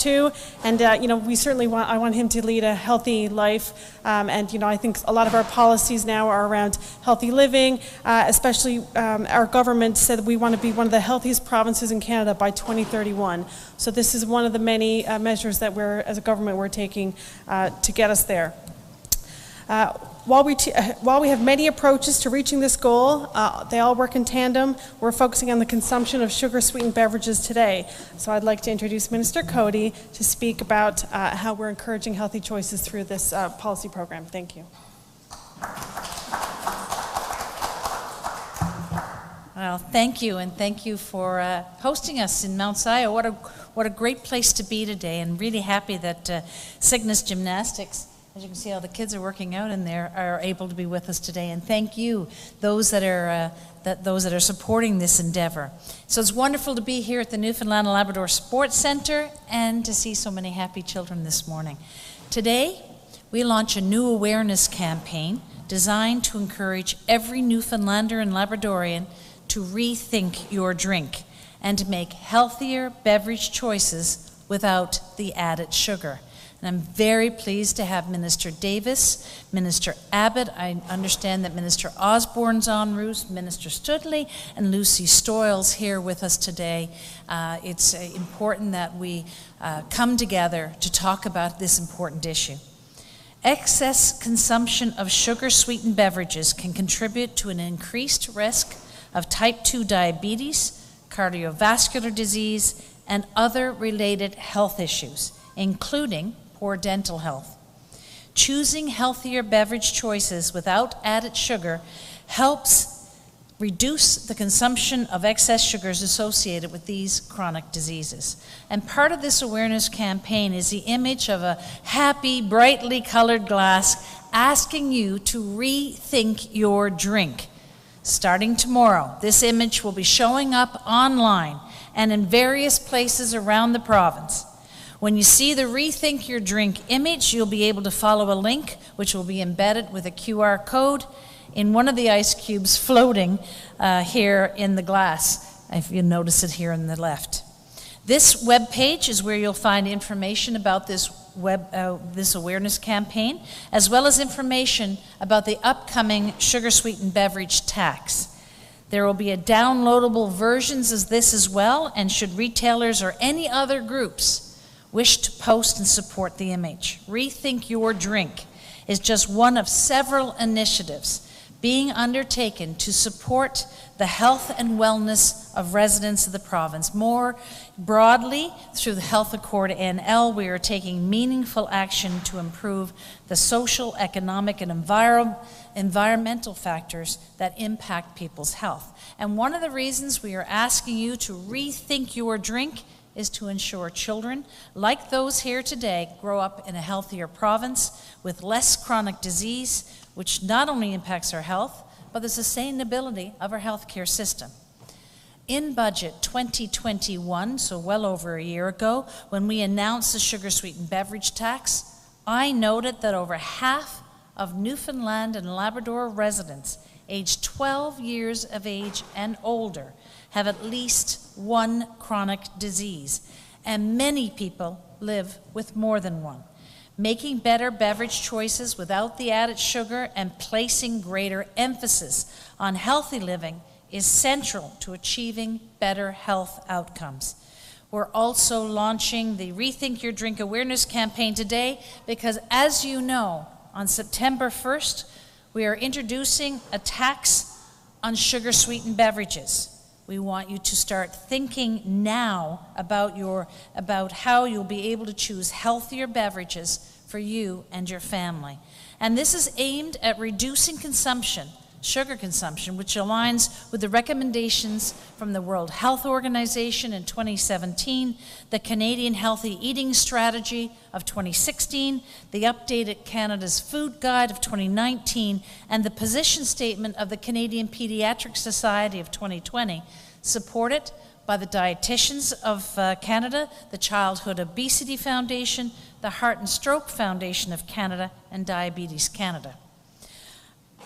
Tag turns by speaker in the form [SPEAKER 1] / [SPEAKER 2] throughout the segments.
[SPEAKER 1] too, and we certainly I want him to lead a healthy life, and I think a lot of our policies now are around healthy living, especially our government said we want to be one of the healthiest provinces in Canada by 2031. So this is one of the many measures that as a government, we're taking to get us there. While we have many approaches to reaching this goal, they all work in tandem. We're focusing on the consumption of sugar-sweetened beverages today. So I'd like to introduce Minister Cody to speak about how we're encouraging healthy choices through this policy program. Thank you.
[SPEAKER 2] Well, thank you, and thank you for hosting us in Mount Sion. What a great place to be today, and really happy that Cygnus Gymnastics, as you can see, all the kids are working out in there, are able to be with us today. And thank you, those that are supporting this endeavor. So it's wonderful to be here at the Newfoundland and Labrador Sports Centre and to see so many happy children this morning. Today, we launch a new awareness campaign designed to encourage every Newfoundlander and Labradorian to rethink your drink and to make healthier beverage choices without the added sugar. And I'm very pleased to have Minister Davis, Minister Abbott. I understand that Minister Osborne's en route, Minister Studley, and Lucy Stoyles here with us today. It's important that we come together to talk about this important issue. Excess consumption of sugar-sweetened beverages can contribute to an increased risk of type 2 diabetes, cardiovascular disease, and other related health issues, including poor dental health. Choosing healthier beverage choices without added sugar helps reduce the consumption of excess sugars associated with these chronic diseases. And part of this awareness campaign is the image of a happy, brightly colored glass asking you to rethink your drink. Starting tomorrow, this image will be showing up online and in various places around the province. When you see the Rethink Your Drink image, you'll be able to follow a link which will be embedded with a QR code in one of the ice cubes floating here in the glass, if you notice it here on the left. This web page is where you'll find information about this awareness campaign, as well as information about the upcoming sugar-sweetened beverage tax. There will be a downloadable versions of this as well, and should retailers or any other groups wish to post and support the image. Rethink Your Drink is just one of several initiatives being undertaken to support the health and wellness of residents of the province. More broadly, through the Health Accord NL, we are taking meaningful action to improve the social, economic, and environmental factors that impact people's health. And one of the reasons we are asking you to rethink your drink is to ensure children, like those here today, grow up in a healthier province with less chronic disease, which not only impacts our health, but the sustainability of our healthcare system. In Budget 2021, so well over a year ago, when we announced the sugar-sweetened beverage tax, I noted that over half of Newfoundland and Labrador residents aged 12 years of age and older have at least one chronic disease, and many people live with more than one. Making better beverage choices without the added sugar and placing greater emphasis on healthy living is central to achieving better health outcomes. We're also launching the Rethink Your Drink awareness campaign today because, as you know, on September 1st, we are introducing a tax on sugar-sweetened beverages. We want you to start thinking now about how you'll be able to choose healthier beverages for you and your family. And this is aimed at reducing sugar consumption, which aligns with the recommendations from the World Health Organization in 2017, the Canadian Healthy Eating Strategy of 2016, the updated Canada's Food Guide of 2019, and the position statement of the Canadian Pediatric Society of 2020, supported by the Dietitians of Canada, the Childhood Obesity Foundation, the Heart and Stroke Foundation of Canada, and Diabetes Canada.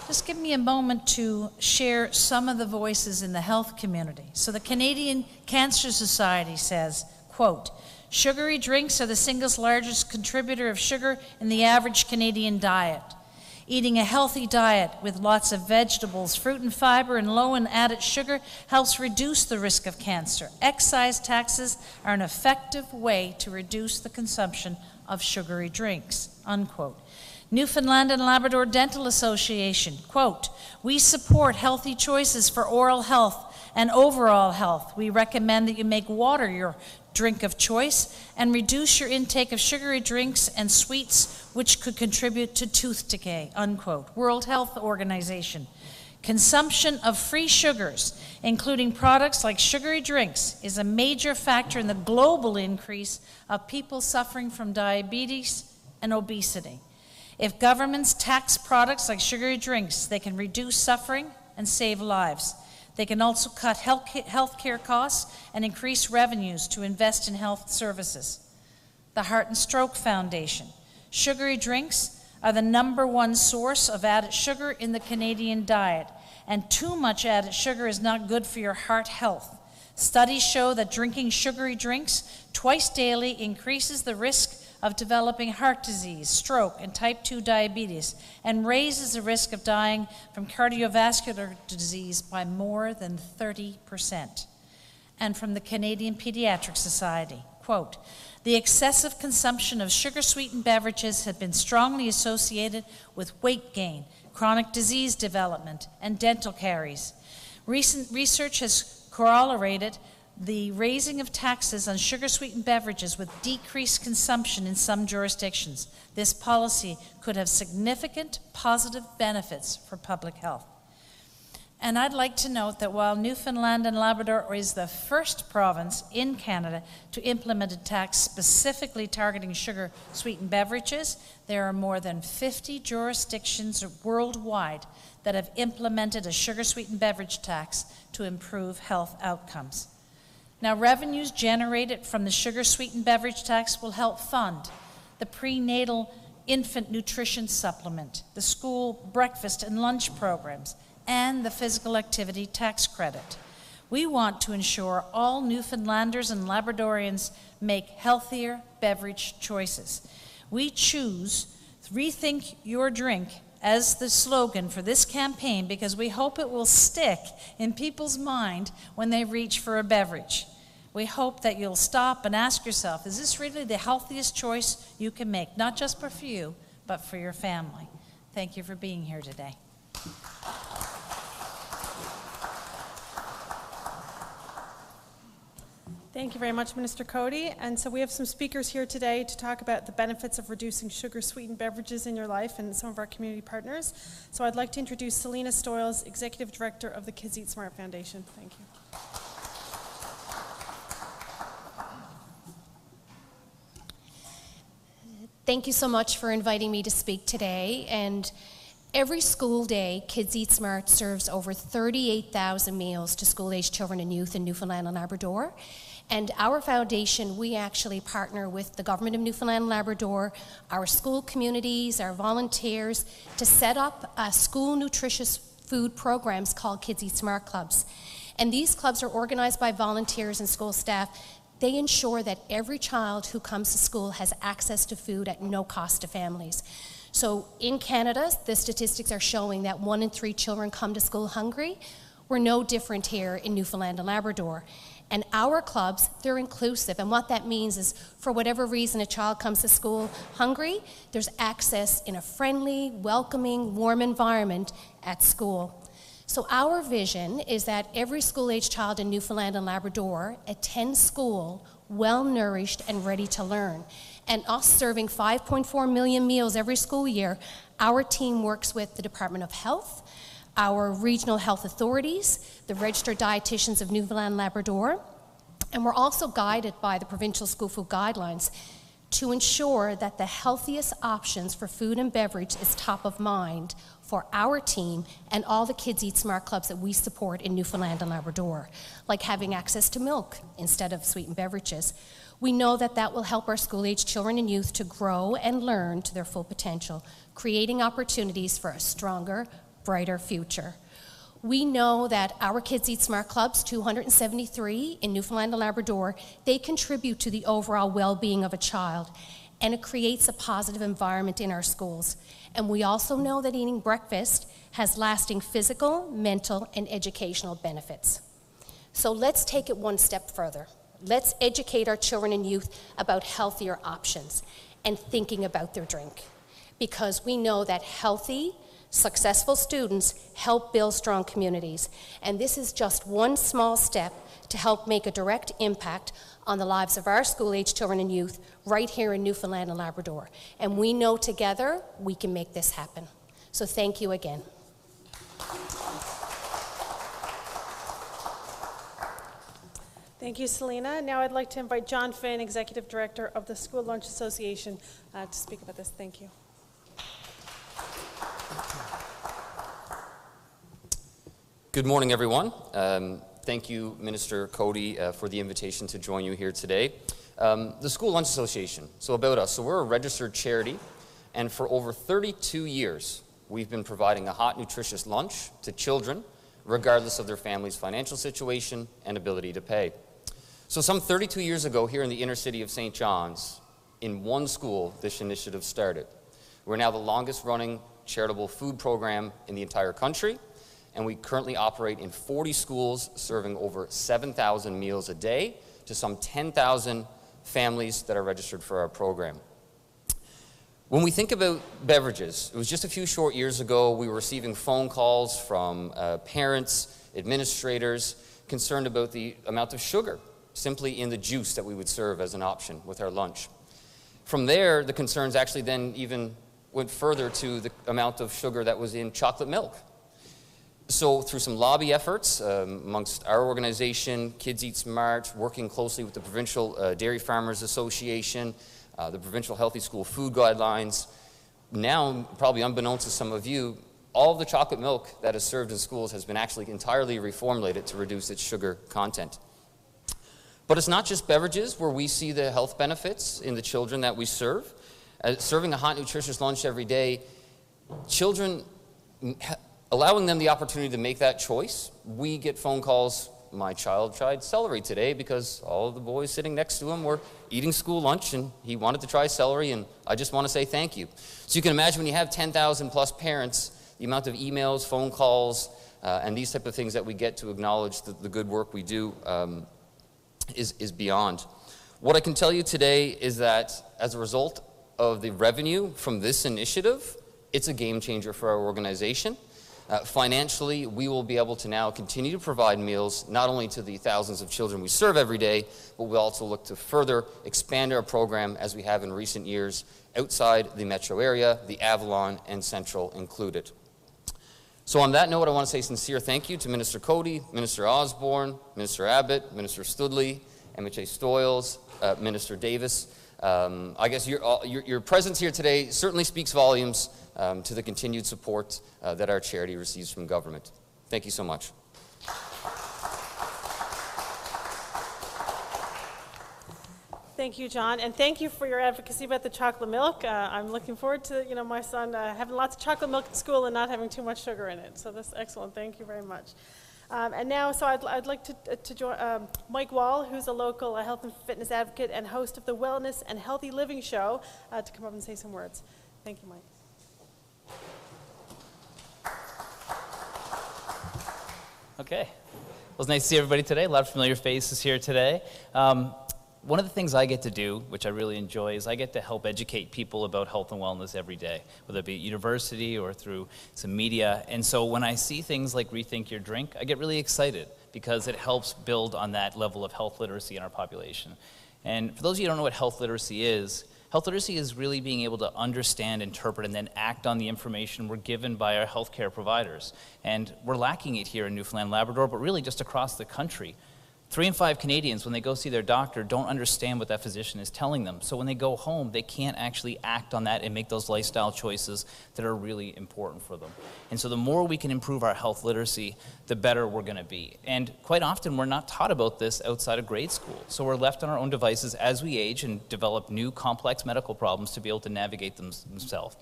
[SPEAKER 2] Just give me a moment to share some of the voices in the health community. So the Canadian Cancer Society says, quote, Sugary drinks are the single largest contributor of sugar in the average Canadian diet. Eating a healthy diet with lots of vegetables, fruit and fiber, and low in added sugar helps reduce the risk of cancer. Excise taxes are an effective way to reduce the consumption of sugary drinks, unquote. Newfoundland and Labrador Dental Association, quote, we support healthy choices for oral health and overall health. We recommend that you make water your drink of choice and reduce your intake of sugary drinks and sweets which could contribute to tooth decay, unquote. World Health Organization. Consumption of free sugars, including products like sugary drinks, is a major factor in the global increase of people suffering from diabetes and obesity. If governments tax products like sugary drinks, they can reduce suffering and save lives. They can also cut health care costs and increase revenues to invest in health services. The Heart and Stroke Foundation. Sugary drinks are the #1 source of added sugar in the Canadian diet, and too much added sugar is not good for your heart health. Studies show that drinking sugary drinks twice daily increases the risk of developing heart disease, stroke, and type 2 diabetes, and raises the risk of dying from cardiovascular disease by more than 30%. And from the Canadian Pediatric Society, quote, the excessive consumption of sugar-sweetened beverages has been strongly associated with weight gain, chronic disease development, and dental caries. Recent research has corroborated the raising of taxes on sugar-sweetened beverages with decreased consumption in some jurisdictions. This policy could have significant positive benefits for public health. And I'd like to note that while Newfoundland and Labrador is the first province in Canada to implement a tax specifically targeting sugar-sweetened beverages, there are more than 50 jurisdictions worldwide that have implemented a sugar-sweetened beverage tax to improve health outcomes. Now, revenues generated from the sugar-sweetened beverage tax will help fund the prenatal infant nutrition supplement, the school breakfast and lunch programs, and the physical activity tax credit. We want to ensure all Newfoundlanders and Labradorians make healthier beverage choices. We choose Rethink Your Drink as the slogan for this campaign because we hope it will stick in people's mind when they reach for a beverage. We hope that you'll stop and ask yourself, is this really the healthiest choice you can make, not just for you, but for your family? Thank you for being here today.
[SPEAKER 1] Thank you very much, Minister Cody. And so we have some speakers here today to talk about the benefits of reducing sugar-sweetened beverages in your life and some of our community partners. So I'd like to introduce Selena Stoyles, Executive Director of the Kids Eat Smart Foundation. Thank you.
[SPEAKER 3] Thank you so much for inviting me to speak today. And every school day, Kids Eat Smart serves over 38,000 meals to school-aged children and youth in Newfoundland and Labrador. And our foundation, we actually partner with the Government of Newfoundland and Labrador, our school communities, our volunteers, to set up school nutritious food programs called Kids Eat Smart Clubs. And these clubs are organized by volunteers and school staff. They ensure that every child who comes to school has access to food at no cost to families. So in Canada, the statistics are showing that 1 in 3 children come to school hungry. We're no different here in Newfoundland and Labrador. And our clubs, they're inclusive. And what that means is, for whatever reason a child comes to school hungry, there's access in a friendly, welcoming, warm environment at school. So our vision is that every school-aged child in Newfoundland and Labrador attends school well-nourished and ready to learn. And us serving 5.4 million meals every school year, our team works with the Department of Health, our regional health authorities, the registered dietitians of Newfoundland and Labrador, and we're also guided by the provincial school food guidelines to ensure that the healthiest options for food and beverage is top of mind for our team and all the Kids Eat Smart clubs that we support in Newfoundland and Labrador, like having access to milk instead of sweetened beverages. We know that that will help our school-aged children and youth to grow and learn to their full potential, creating opportunities for a stronger, brighter future. We know that our Kids Eat Smart clubs, 273 in Newfoundland and Labrador, they contribute to the overall well-being of a child, and it creates a positive environment in our schools. And we also know that eating breakfast has lasting physical, mental, and educational benefits. So let's take it one step further. Let's educate our children and youth about healthier options and thinking about their drink. Because we know that healthy, successful students help build strong communities. And this is just one small step to help make a direct impact on the lives of our school-age children and youth right here in Newfoundland and Labrador. And we know together we can make this happen. So thank you again.
[SPEAKER 1] Thank you, Selena. Now I'd like to invite John Finn, Executive Director of the School Lunch Association, to speak about this. Thank you.
[SPEAKER 4] Good morning, everyone. Thank you, Minister Cody, for the invitation to join you here today. The School Lunch Association, so about us. So we're a registered charity, and for over 32 years, we've been providing a hot, nutritious lunch to children, regardless of their family's financial situation and ability to pay. So some 32 years ago, here in the inner city of St. John's, in one school, this initiative started. We're now the longest-running charitable food program in the entire country, and we currently operate in 40 schools, serving over 7,000 meals a day to some 10,000 families that are registered for our program. When we think about beverages, it was just a few short years ago, we were receiving phone calls from parents, administrators, concerned about the amount of sugar simply in the juice that we would serve as an option with our lunch. From there, the concerns actually then even went further to the amount of sugar that was in chocolate milk. So through some lobby efforts amongst our organization, Kids Eat Smart, working closely with the Provincial Dairy Farmers Association, the Provincial Healthy School Food Guidelines, now, probably unbeknownst to some of you, all of the chocolate milk that is served in schools has been actually entirely reformulated to reduce its sugar content. But it's not just beverages where we see the health benefits in the children that we serve. Serving a hot, nutritious lunch every day, children, allowing them the opportunity to make that choice. We get phone calls, my child tried celery today because all of the boys sitting next to him were eating school lunch and he wanted to try celery, and I just want to say thank you. So you can imagine when you have 10,000 plus parents, the amount of emails, phone calls, and these type of things that we get to acknowledge the good work we do is beyond. What I can tell you today is that as a result of the revenue from this initiative, it's a game changer for our organization. Financially, we will be able to now continue to provide meals not only to the thousands of children we serve every day, but we'll also look to further expand our program as we have in recent years outside the metro area, the Avalon and Central included. So on that note, I want to say sincere thank you to Minister Cody, Minister Osborne, Minister Abbott, Minister Studley, MHA Stoyles, Minister Davis. I guess your presence here today certainly speaks volumes to the continued support that our charity receives from government. Thank you so much.
[SPEAKER 1] Thank you, John, and thank you for your advocacy about the chocolate milk. I'm looking forward to, my son having lots of chocolate milk in school and not having too much sugar in it. So that's excellent. Thank you very much. And now, so I'd like to join Mike Wall, who's a local health and fitness advocate and host of the Wellness and Healthy Living Show, to come up and say some words. Thank you, Mike.
[SPEAKER 5] Okay. Well, it's nice to see everybody today. A lot of familiar faces here today. One of the things I get to do, which I really enjoy, is I get to help educate people about health and wellness every day, whether it be at university or through some media. And so when I see things like Rethink Your Drink, I get really excited because it helps build on that level of health literacy in our population. And for those of you who don't know what health literacy is really being able to understand, interpret, and then act on the information we're given by our healthcare providers. And we're lacking it here in Newfoundland, Labrador, but really just across the country. 3 in 5 Canadians, when they go see their doctor, don't understand what that physician is telling them. So when they go home, they can't actually act on that and make those lifestyle choices that are really important for them. And so the more we can improve our health literacy, the better we're going to be. And quite often, we're not taught about this outside of grade school. So we're left on our own devices as we age and develop new complex medical problems to be able to navigate them themselves.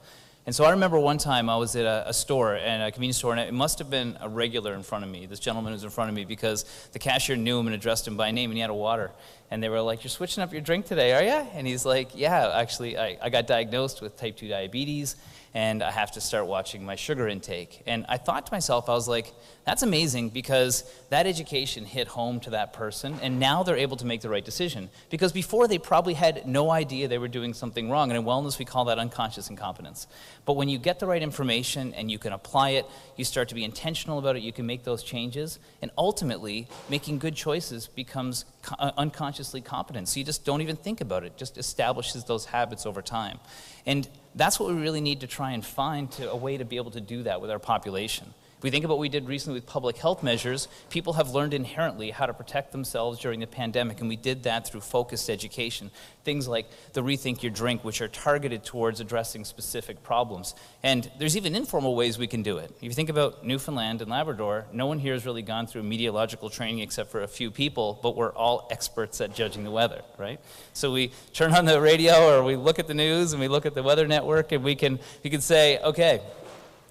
[SPEAKER 5] And so I remember one time I was at a store, and a convenience store, and it must have been a regular in front of me, this gentleman who's in front of me, because the cashier knew him and addressed him by name, and he had a water. And they were like, "You're switching up your drink today, are you?" And he's like, "Yeah, actually, I got diagnosed with type 2 diabetes, and I have to start watching my sugar intake." And I thought to myself, I was like, that's amazing, because that education hit home to that person, and now they're able to make the right decision. Because before, they probably had no idea they were doing something wrong, and in wellness we call that unconscious incompetence. But when you get the right information and you can apply it, you start to be intentional about it, you can make those changes, and ultimately, making good choices becomes unconsciously competent. So you just don't even think about it, just establishes those habits over time. And that's what we really need to try and find a way to be able to do that with our population. If we think about what we did recently with public health measures, people have learned inherently how to protect themselves during the pandemic, and we did that through focused education. Things like the Rethink Your Drink, which are targeted towards addressing specific problems. And there's even informal ways we can do it. If you think about Newfoundland and Labrador, no one here has really gone through meteorological training except for a few people, but we're all experts at judging the weather, right? So we turn on the radio or we look at the news and we look at the weather network, and we can say, okay,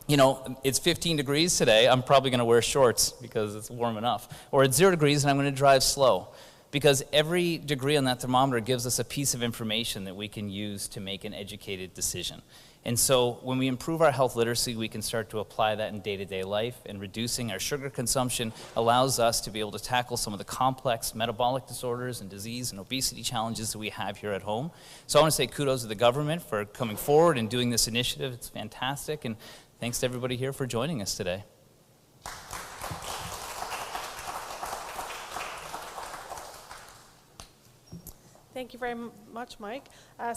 [SPEAKER 5] you know, it's 15 degrees today, I'm probably going to wear shorts because it's warm enough. Or it's 0 degrees and I'm going to drive slow. Because every degree on that thermometer gives us a piece of information that we can use to make an educated decision. And so when we improve our health literacy, we can start to apply that in day-to-day life, and reducing our sugar consumption allows us to be able to tackle some of the complex metabolic disorders and disease and obesity challenges that we have here at home. So I want to say kudos to the government for coming forward and doing this initiative. It's fantastic, and thanks to everybody here for joining us today.
[SPEAKER 1] Thank you very much, Mike.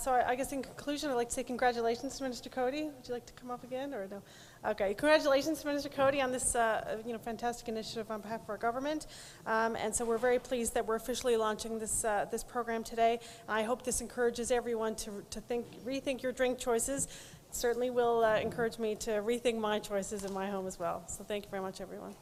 [SPEAKER 1] So I guess in conclusion, I'd like to say congratulations to Minister Cody. Would you like to come up again, or no? Okay, congratulations to Minister Cody on this fantastic initiative on behalf of our government. And so we're very pleased that we're officially launching this program today. I hope this encourages everyone to rethink your drink choices. It certainly will encourage me to rethink my choices in my home as well. So thank you very much, everyone.